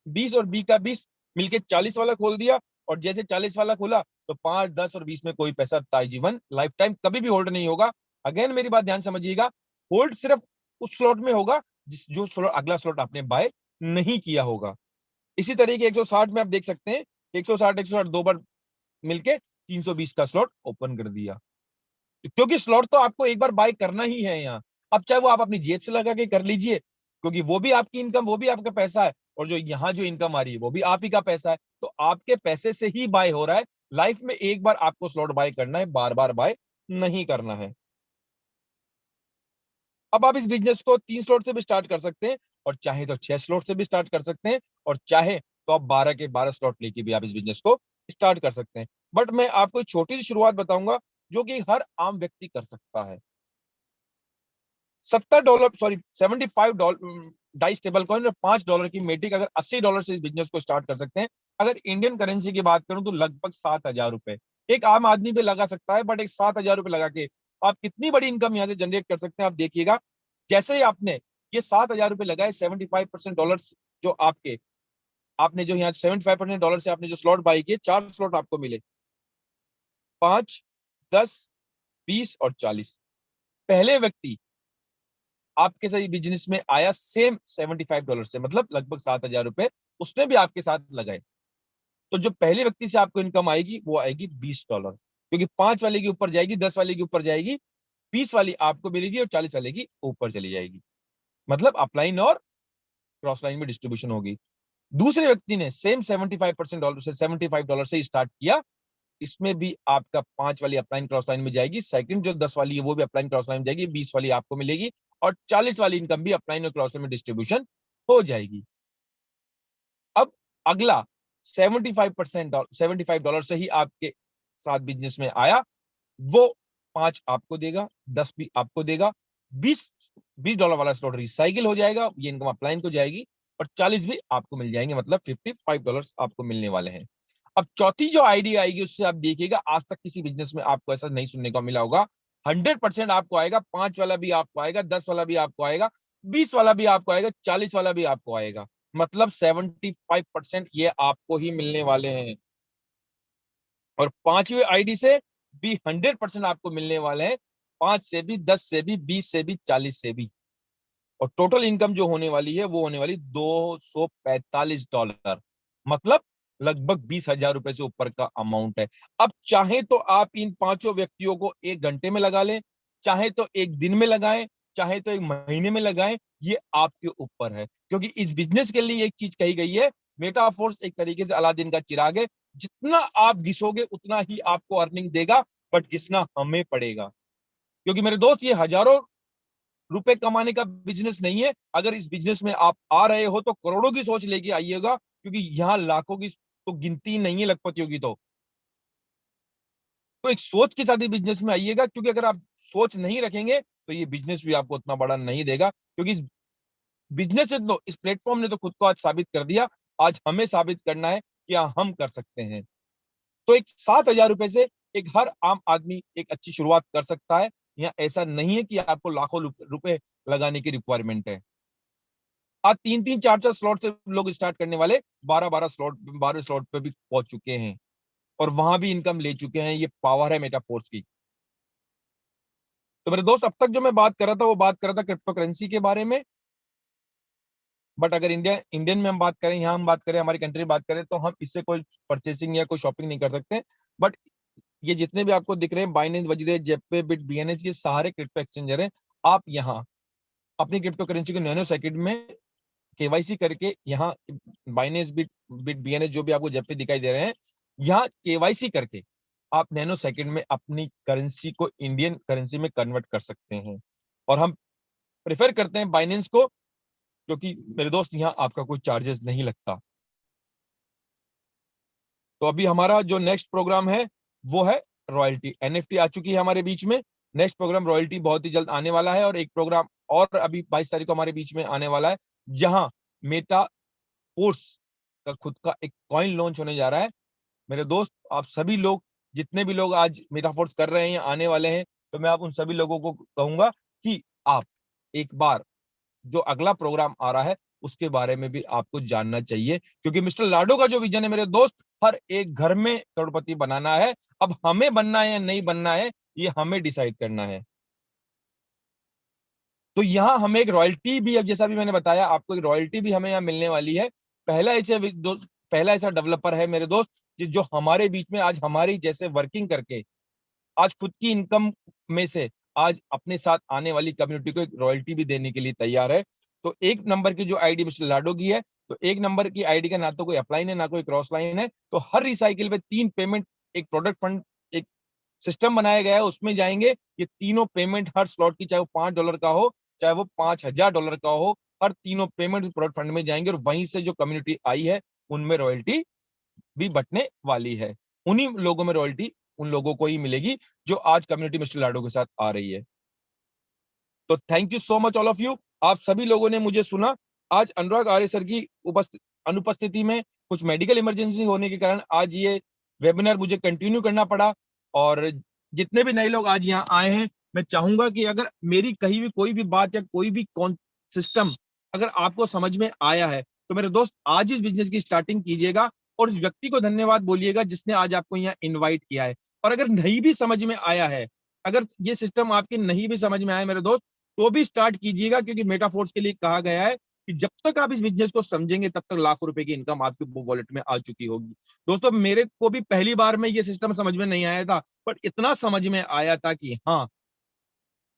20 और बी का 20 मिलके 40 वाला खोल दिया, और जैसे 40 वाला खोला, तो 5, 10 और 20 में कोई पैसा ताजीवन लाइफ टाइम कभी भी होल्ड नहीं होगा। अगेन मेरी बात ध्यान समझिएगा, होल्ड सिर्फ उस स्लॉट में होगा जिस जो स्लॉट, अगला स्लॉट आपने बाय नहीं किया होगा। इसी तरीके 160 में आप देख सकते हैं, 160 दो बार मिलके 320 का स्लॉट ओपन कर दिया, क्योंकि स्लॉट तो आपको एक बार बाय करना ही है यहाँ। अब चाहे वो आप अपनी जेब से लगा के कर लीजिए, क्योंकि वो भी आपकी इनकम, वो भी आपका पैसा है, और जो यहाँ जो इनकम आ रही है वो भी आप ही का पैसा है, तो आपके पैसे से ही बाय हो रहा है। लाइफ में एक बार आपको स्लॉट बाय करना है, बार बार बाय नहीं करना है। अब आप इस बिजनेस को 3 स्लॉट से भी स्टार्ट कर सकते हैं, और चाहे तो 6 स्लॉट से भी स्टार्ट कर सकते हैं, और चाहे तो आप 12 के 12 स्लॉट लेके भी आप इस बिजनेस को स्टार्ट कर सकते हैं। बट मैं आपको एक छोटी सी शुरुआत बताऊंगा, जो कि हर आम व्यक्ति कर सकता है। $70, सॉरी $75 डाई स्टेबल कॉइन और $5 की मेटिक, अगर $80 से इस बिजनेस को स्टार्ट कर सकते हैं। अगर इंडियन करेंसी की बात करूं तो लगभग ₹7,000 एक आम आदमी पे लगा सकता है, बट एक ₹7,000 लगा के आप कितनी बड़ी इनकम यहां से जनरेट कर सकते हैं, आप देखिएगा। जैसे ही आपने ये $7,000 लगाए, 75% डॉलर जो आपके, आपने जो यहाँ $75 से आपने जो स्लॉट बाई किए, 4 स्लॉट आपको मिले, 5, 10, 20 और 40। पहले व्यक्ति आपके साथ बिजनेस में आया सेम $75 से, मतलब लगभग $7,000 उसने भी आपके साथ लगाए। तो जो पहले व्यक्ति से आपको इनकम आएगी वो आएगी $20, क्योंकि 5 वाले के ऊपर जाएगी, 10 वाले के ऊपर जाएगी, 20 वाली आपको मिलेगी, और 40 वाले की ऊपर चली जाएगी। मतलब अपलाइन और क्रॉस लाइन में डिस्ट्रीब्यूशन होगी। दूसरे व्यक्ति ने सेम $75 से स्टार्ट किया, इसमें भी आपका 5 वाली अपलाइन क्रॉस लाइन में जाएगी, सेकंड जो 10 वाली है वो भी अपलाइन क्रॉस लाइन में जाएगी, 20 वाली आपको मिलेगी, और 40 वाली इनकम भी अपलाइन और क्रॉस लाइन में डिस्ट्रीब्यूशन हो जाएगी। अब अगला 75% से ही आपके साथ बिजनेस में आया, वो 5 आपको देगा, 10 भी आपको देगा, 20 $20 वाला स्लॉट रिसाइकिल हो जाएगा, ये इनकम अपलाइन को जाएगी, और 40 भी आपको मिल जाएंगे, मतलब $55 आपको मिलने वाले हैं। अब चौथी जो आइडिया आएगी उससे आप देखिएगा, आज तक किसी बिजनेस में आपको ऐसा नहीं सुनने को मिला होगा। 100% आपको आएगा, 5 वाला भी आपको आएगा, 10 वाला भी आपको आएगा, 20 वाला भी आपको आएगा, 40 वाला भी आपको आएगा, मतलब 75% ये आपको ही मिलने वाले हैं। और पांचवी आईडी से भी 100% आपको मिलने वाले हैं, 5 से भी, 10 से भी, 20 से भी, 40 से भी। और टोटल इनकम जो होने वाली है वो होने वाली $245, मतलब लगभग ₹20,000 से ऊपर का अमाउंट है। अब चाहे तो आप इन पांचों व्यक्तियों को 1 घंटे में लगा लें, चाहे तो 1 दिन में लगाएं, चाहे तो 1 महीने में लगाएं, ये आपके ऊपर है। क्योंकि इस बिजनेस के लिए एक चीज कही गई है, मेटाफोर्स एक तरीके से अलादीन का चिराग है, जितना आप घिसोगे उतना ही आपको अर्निंग देगा, बट घिसना हमें पड़ेगा। क्योंकि मेरे दोस्त, ये हजारों रुपए कमाने का बिजनेस नहीं है। अगर इस बिजनेस में आप आ रहे हो तो करोड़ों की सोच लेके आइएगा, क्योंकि यहाँ लाखों की तो गिनती नहीं है लखपतियों की। तो तो एक सोच के साथ ही बिजनेस में आइएगा, क्योंकि अगर आप सोच नहीं रखेंगे तो ये बिजनेस भी आपको उतना बड़ा नहीं देगा, क्योंकि बिजनेस है तो इस प्लेटफॉर्म ने तो खुद को आज साबित कर दिया, आज हमें साबित करना है कि हाँ हम कर सकते हैं। तो एक 7,000 रुपए से एक हर आम आदमी एक अच्छी शुरुआत कर सकता है। यहाँ ऐसा नहीं है कि आपको लाखों रुपए लगाने की रिक्वायरमेंट है। आज 3-3 4-4 स्लॉट से लोग स्टार्ट करने वाले 12 स्लॉट पे भी पहुंच चुके हैं और वहां भी इनकम ले चुके हैं। ये पावर है मेटाफोर्स की। तो मेरे दोस्त, अब तक जो मैं बात कर रहा था वो बात कर रहा था क्रिप्टो करेंसी के बारे में। बट अगर इंडियन में हम बात करें, यहाँ हम बात करें, हमारी कंट्री में बात करें, तो हम इससे कोई परचेसिंग या कोई शॉपिंग नहीं कर सकते। बट ये जितने भी आपको दिख रहे हैं, बाइनेंस, वजीरे, जेपे, बिट, बीएनएस, ये सारे क्रिप्टो एक्सचेंजर हैं। आप यहाँ अपनी क्रिप्टो करेंसी को नैनो सेकंड में केवाईसी करके, यहाँ बाइनेंस, बिट बीएनएस, जो भी आपको जेपे दिखाई दे रहे हैं, यहाँ केवाईसी करके आप नैनो सेकंड में अपनी करेंसी को इंडियन करेंसी में कन्वर्ट कर सकते हैं। और हम प्रेफर करते हैं बाइनेंस को, क्योंकि मेरे दोस्त यहाँ आपका कोई चार्जेस नहीं लगता। तो अभी हमारा जो नेक्स्ट प्रोग्राम है वो है रॉयल्टी। एनएफटी आ चुकी है हमारे बीच में। नेक्स्ट प्रोग्राम रॉयल्टी बहुत ही जल्द आने वाला है, और एक प्रोग्राम और अभी 22 तारीख को हमारे बीच में आने वाला है, जहां मेटा फोर्स का खुद का एक कॉइन लॉन्च होने जा रहा है। मेरे दोस्त, आप सभी लोग, जितने भी लोग आज मेटाफोर्स कर रहे हैं या आने वाले हैं, तो मैं आप उन सभी लोगों को कहूंगा कि आप एक बार जो अगला प्रोग्राम आ रहा है उसके बारे में भी आपको जानना चाहिए, क्योंकि मिस्टर लाडो का जो विजन है मेरे दोस्त, हर एक घर में करोड़पति बनाना है। अब हमें बनना है या नहीं बनना है, ये हमें डिसाइड करना है। तो यहाँ हमें एक रॉयल्टी भी, अब जैसा भी मैंने बताया आपको, एक रॉयल्टी भी हमें यहाँ मिलने वाली है। पहला ऐसे पहला ऐसा डेवलपर है मेरे दोस्त जो हमारे बीच में आज हमारी जैसे वर्किंग करके आज खुद की इनकम में से आज अपने साथ आने वाली कम्युनिटी को एक रॉयल्टी भी देने के लिए तैयार है। तो एक नंबर की जो आईडी मिस्टर लाडो की है, तो एक नंबर की आईडी का ना तो कोई अपलाइन है ना कोई क्रॉस लाइन है। तो हर रिसाइकिल पे 3 पेमेंट, एक प्रोडक्ट फंड, एक सिस्टम बनाया गया है, उसमें जाएंगे। ये तीनों पेमेंट हर स्लॉट की, चाहे वो $5 का हो, चाहे वो $5,000 का हो, हर तीनों पेमेंट प्रोडक्ट फंड में जाएंगे, और वहीं से जो कम्युनिटी आई है उनमें रॉयल्टी भी बटने वाली है। उन्हीं लोगों में रॉयल्टी उन लोगों को ही मिलेगी जो आज कम्युनिटी मिस्टर लाडो के साथ आ रही है। तो thank you so much all of you. आप सभी लोगों ने मुझे सुना। आज अनुराग आर्य सर की अनुपस्थिति में कुछ मेडिकल इमरजेंसी होने के कारण आज ये वेबिनार मुझे कंटिन्यू करना पड़ा। और जितने भी नए लोग आज यहाँ आए हैं, मैं चाहूंगा कि अगर मेरी कहीं भी कोई भी बात या कोई भी सिस्टम अगर आपको समझ में आया है, तो मेरे दोस्त आज इस बिजनेस की स्टार्टिंग कीजिएगा और उस व्यक्ति को धन्यवाद बोलिएगा जिसने आज आपको यहाँ इन्वाइट किया है। और अगर नहीं भी समझ में आया है, अगर ये सिस्टम आपके नहीं भी समझ में आया मेरे दोस्त, तो भी स्टार्ट कीजिएगा, क्योंकि मेटाफोर्स के लिए कहा गया है कि जब तक आप इस बिजनेस को समझेंगे तब तक लाखों रुपए की इनकम आपके वॉलेट में आ चुकी होगी। दोस्तों, मेरे को भी पहली बार में ये सिस्टम समझ में नहीं आया था, बट इतना समझ में आया था कि हाँ,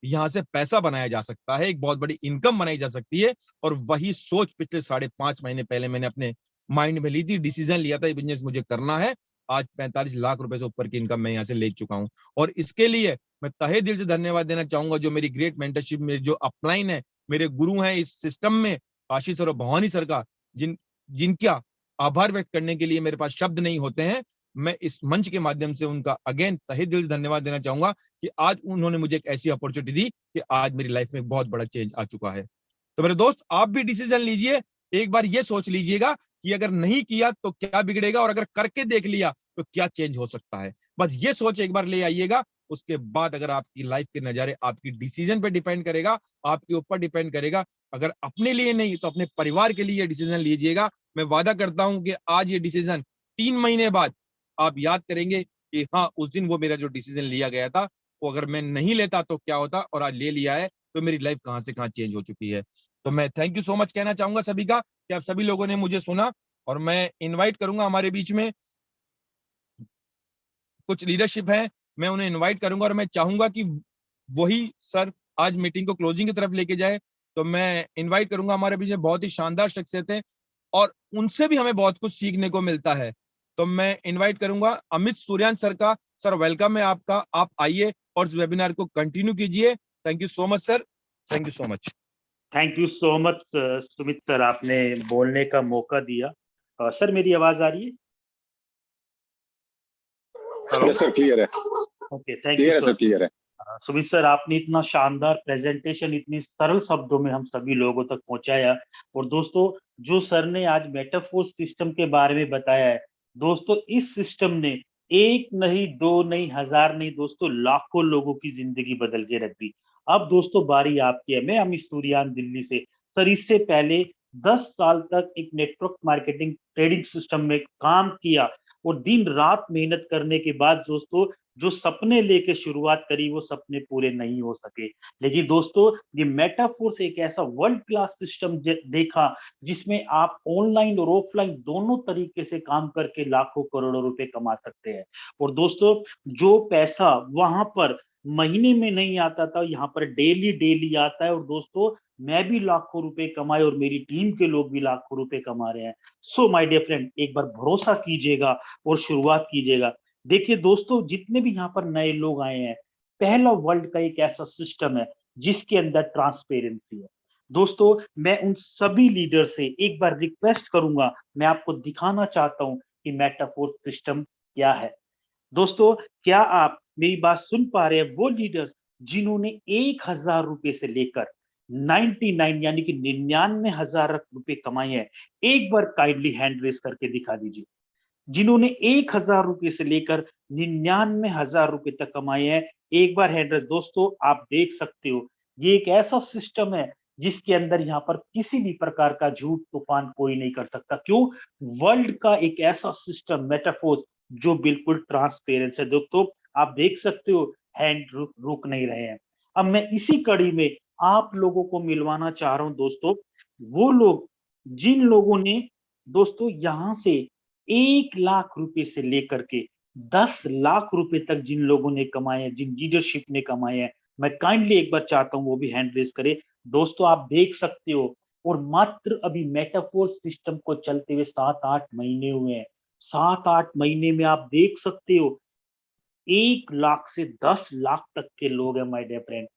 यहां से पैसा बनाया जा सकता है, एक बहुत बड़ी इनकम बनाई जा सकती है। और वही सोच पिछले 5.5 महीने पहले मैंने अपने माइंड में ली थी, डिसीजन लिया था, ये बिजनेस मुझे करना है। आज 45 लाख रुपए से ऊपर की इनकम मैं यहाँ से ले चुका हूँ। और इसके लिए मैं तहे दिल से धन्यवाद देना चाहूंगा जो मेरी ग्रेट मेंटरशिप, मेरे जो अपलाइन है, मेरे गुरु हैं इस सिस्टम में, आशीष सर और भवानी सर का, जिनका आभार व्यक्त करने के लिए मेरे पास शब्द नहीं होते हैं। मैं इस मंच के माध्यम से उनका अगेन तहे दिल से धन्यवाद देना चाहूंगा कि आज उन्होंने मुझे एक ऐसी अपॉर्चुनिटी दी कि आज मेरी लाइफ में बहुत बड़ा चेंज आ चुका है। तो मेरे दोस्त, आप भी डिसीजन लीजिए। एक बार ये सोच लीजिएगा कि अगर नहीं किया तो क्या बिगड़ेगा, और अगर करके देख लिया तो क्या चेंज हो सकता है। बस ये सोच एक बार ले आइएगा। उसके बाद अगर आपकी लाइफ के नजारे आपकी डिसीजन पे डिपेंड करेगा, आपके ऊपर डिपेंड करेगा। अगर अपने लिए नहीं तो अपने परिवार के लिए ये डिसीजन लीजिएगा। मैं वादा करता हूं कि आज ये डिसीजन 3 महीने बाद आप याद करेंगे कि हाँ, उस दिन वो मेरा जो डिसीजन लिया गया था, वो अगर मैं नहीं लेता तो क्या होता, और आज ले लिया है तो मेरी लाइफ कहां से कहां चेंज हो चुकी है। तो मैं थैंक यू सो मच कहना चाहूंगा सभी का कि आप सभी लोगों ने मुझे सुना। और मैं इनवाइट करूंगा, हमारे बीच में कुछ लीडरशिप है, मैं उन्हें इनवाइट करूंगा, और मैं चाहूंगा कि वही सर आज मीटिंग को क्लोजिंग की तरफ लेके जाए। तो मैं इनवाइट करूंगा, हमारे बीच में बहुत ही शानदार शख्सियत है और उनसे भी हमें बहुत कुछ सीखने को मिलता है। तो मैं इनवाइट करूंगा अमित सूर्यान सर का। सर, वेलकम है आपका, आप आइए और इस वेबिनार को कंटिन्यू कीजिए। Thank you so much sir, thank you so much. Thank you so much Sumit sir, आपने बोलने का मौका दिया। सर, मेरी आवाज आ रही है? यस सर, क्लियर है। ओके, थैंक क्लियर यू है सर, सर। क्लियर है। सुमित सर, आपने इतना शानदार प्रेजेंटेशन इतनी सरल शब्दों में हम सभी लोगों तक पहुंचाया। और दोस्तों, जो सर ने आज मेटाफोर सिस्टम के बारे में बताया है, दोस्तों इस सिस्टम ने एक नहीं, दो नहीं, हजार नहीं, दोस्तों लाखों लोगों की जिंदगी बदल के रख दी। अब दोस्तों बारी आपकी है। मैं अमित सूर्यान, दिल्ली से। सर, इससे पहले 10 साल तक एक नेटवर्क मार्केटिंग ट्रेडिंग सिस्टम में काम किया और दिन रात मेहनत करने के बाद दोस्तों जो सपने लेके शुरुआत करी वो सपने पूरे नहीं हो सके। लेकिन दोस्तों ये मेटाफोर्स एक ऐसा वर्ल्ड क्लास सिस्टम देखा जिसमें आप ऑनलाइन और ऑफलाइन दोनों तरीके से काम करके लाखों करोड़ों रुपए कमा सकते हैं। और दोस्तों जो पैसा वहां पर महीने में नहीं आता था, यहाँ पर डेली डेली आता है। और दोस्तों मैं भी लाखों रुपए कमाए और मेरी टीम के लोग भी लाखों रुपए कमा रहे हैं। सो माय डियर फ्रेंड, एक बार भरोसा कीजिएगा और शुरुआत कीजिएगा। देखिए दोस्तों, जितने भी यहाँ पर नए लोग आए हैं, पहला वर्ल्ड का एक ऐसा सिस्टम है जिसके अंदर ट्रांसपेरेंसी है। दोस्तों मैं उन सभी लीडर से एक बार रिक्वेस्ट करूंगा, मैं आपको दिखाना चाहता हूं कि मेटाफोर सिस्टम क्या है। दोस्तों क्या आप मेरी बात सुन पा रहे हैं? वो लीडर्स जिन्होंने 1,000 रुपए से लेकर 99 यानी कि 99,000 रुपए कमाए हैं, एक बार काइंडली हैंड रेस करके दिखा दीजिए। जिन्होंने 1,000 रुपए से लेकर 99,000 रुपए तक कमाए हैं, एक बार हैंड रेस। दोस्तों आप देख सकते हो, ये एक ऐसा सिस्टम है जिसके अंदर यहाँ पर किसी भी प्रकार का झूठ तूफान कोई नहीं कर सकता। क्यों? वर्ल्ड का एक ऐसा सिस्टम मेटाफोर्स जो बिल्कुल ट्रांसपेरेंट है। दोस्तों आप देक सकते हो, हैंड रुक नहीं रहे हैं। अब मैं इसी कड़ी में आप लोगों को मिलवाना चाह रहा हूं दोस्तों, वो लोग जिन लोगों ने दोस्तों यहां से 1,00,000 रुपए से लेकर के 10 लाख रुपए तक जिन लोगों ने कमाए हैं, जिन लीडरशिप ने कमाए हैं, मैं काइंडली एक बार चाहता हूं वो भी हैंड रेज करे। दोस्तों आप देख सकते हो, और मात्र अभी मेटाफोर सिस्टम को चलते हुए 7-8 महीने हुए हैं। 7-8 महीने में आप देख सकते हो 1,00,000 से 10 लाख तक के लोग हैं माय डियर फ्रेंड।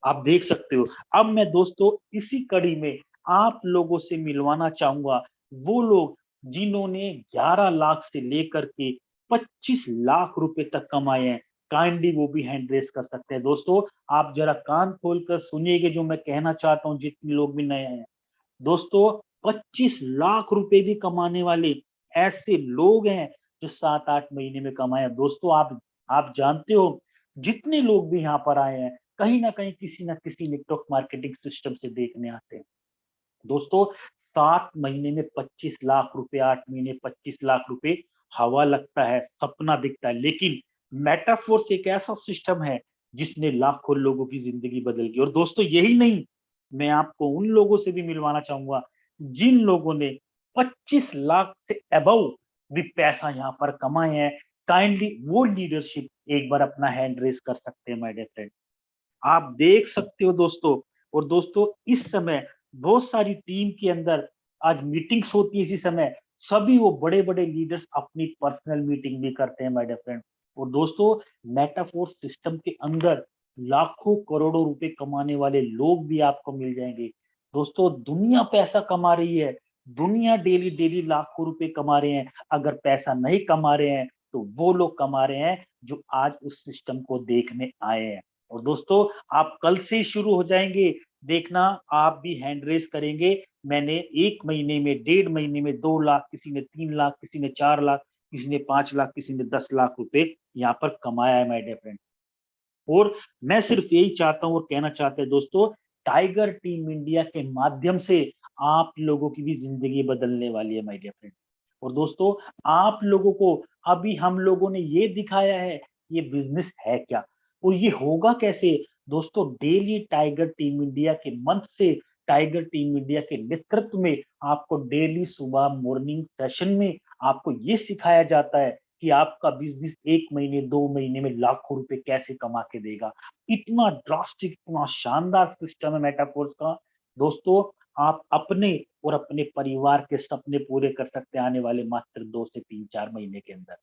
आप देख सकते हो। अब मैं दोस्तों इसी कड़ी में आप लोगों से मिलवाना चाहूंगा वो लोग जिन्होंने 11 लाख से लेकर के 25 लाख रुपए तक कमाए हैं। काइंडली वो भी हैंड रेस कर सकते हैं। दोस्तों आप जरा कान खोलकर सुनिएगा जो मैं कहना चाहता हूं, जितने लोग भी नए हैं। दोस्तों 25 लाख रुपए भी कमाने वाले ऐसे लोग हैं जो 7-8 महीने में कमाए। दोस्तों आप जानते हो, जितने लोग भी यहाँ पर आए हैं कहीं ना किसी नेटवर्क मार्केटिंग सिस्टम से देखने आते हैं। दोस्तों 7 महीने में 25 लाख रुपए, 8 महीने 25 लाख रुपए हवा लगता है, सपना दिखता है। लेकिन मेटाफोर्स एक ऐसा सिस्टम है जिसने लाखों लोगों की जिंदगी बदल गई। और दोस्तों यही नहीं, मैं आपको उन लोगों से भी मिलवाना चाहूंगा जिन लोगों ने 25 लाख से अबव भी पैसा यहाँ पर कमाए हैं। काइंडली वो लीडरशिप एक बार अपना हैंड रेस कर सकते हैं माय डियर फ्रेंड। आप देख सकते हो दोस्तों। और दोस्तों इस समय बहुत सारी टीम के अंदर आज मीटिंग्स होती है। इसी समय सभी वो बड़े बड़े लीडर्स अपनी पर्सनल मीटिंग भी करते हैं माय डियर फ्रेंड। और दोस्तों मेटाफोर सिस्टम के अंदर लाखों करोड़ों रुपए कमाने वाले लोग भी आपको मिल जाएंगे। दोस्तों दुनिया पैसा कमा रही है, दुनिया डेली डेली लाखों रुपए कमा रहे हैं। अगर पैसा नहीं कमा रहे हैं तो वो लोग कमा रहे हैं जो आज उस सिस्टम को देखने आए हैं। और दोस्तों आप कल से शुरू हो जाएंगे, देखना आप भी हैंड रेस करेंगे। मैंने 1 महीने में, 1.5 महीने में 2 लाख, किसी ने 3 लाख, किसी ने 4 लाख, किसी ने 5 लाख, किसी ने 10 लाख रुपए यहाँ पर कमाया है माय डियर फ्रेंड। और मैं सिर्फ यही चाहता हूं और कहना चाहते हैं दोस्तों, टाइगर टीम इंडिया के माध्यम से आप लोगों की भी जिंदगी बदलने वाली है माय डियर फ्रेंड। और दोस्तों आप लोगों को अभी हम लोगों ने ये दिखाया है ये बिजनेस है क्या और ये होगा कैसे। दोस्तों डेली टाइगर टीम इंडिया के मंथ से टाइगर टीम इंडिया के नेतृत्व में आपको डेली सुबह मॉर्निंग सेशन में आपको ये सिखाया जाता है कि आपका बिजनेस 1 महीने 2 महीने में लाखों रुपए कैसे कमा के देगा। इतना ड्रास्टिक, इतना शानदार सिस्टम है मेटाफोर्स का। दोस्तों आप अपने और अपने परिवार के सपने पूरे कर सकते हैं आने वाले मात्र 2 से 3-4 महीने के अंदर।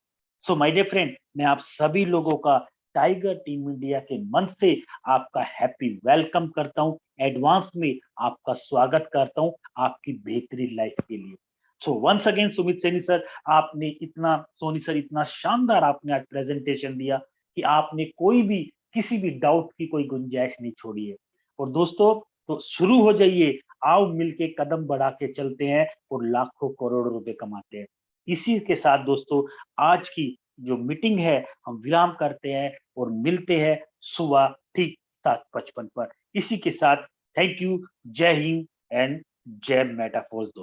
सो माय डियर फ्रेंड, मैं आप सभी लोगों का टाइगर टीम इंडिया के मन से आपका हैप्पी वेलकम करता हूं, एडवांस में आपका स्वागत करता हूं आपकी बेहतरीन लाइफ के लिए। So once again Sumit Saini sir, आपने इतना, सोनी सर इतना शानदार आपने आज प्रेजेंटेशन दिया। कि आपने कोई भी किसी भी डाउट की कोई गुंजाइश नहीं छोड़ी है। और दोस्तों, तो शुरू हो जाइए, आओ मिलके कदम बढ़ा के चलते हैं और लाखों करोड़ों रुपए कमाते हैं। इसी के साथ दोस्तों, आज की जो मीटिंग है हम विराम करते हैं और मिलते हैं सुबह ठीक 7:55 पर। इसी के साथ थैंक यू, जय हिंद एंड जय मेटाफोर्स दोस्तों।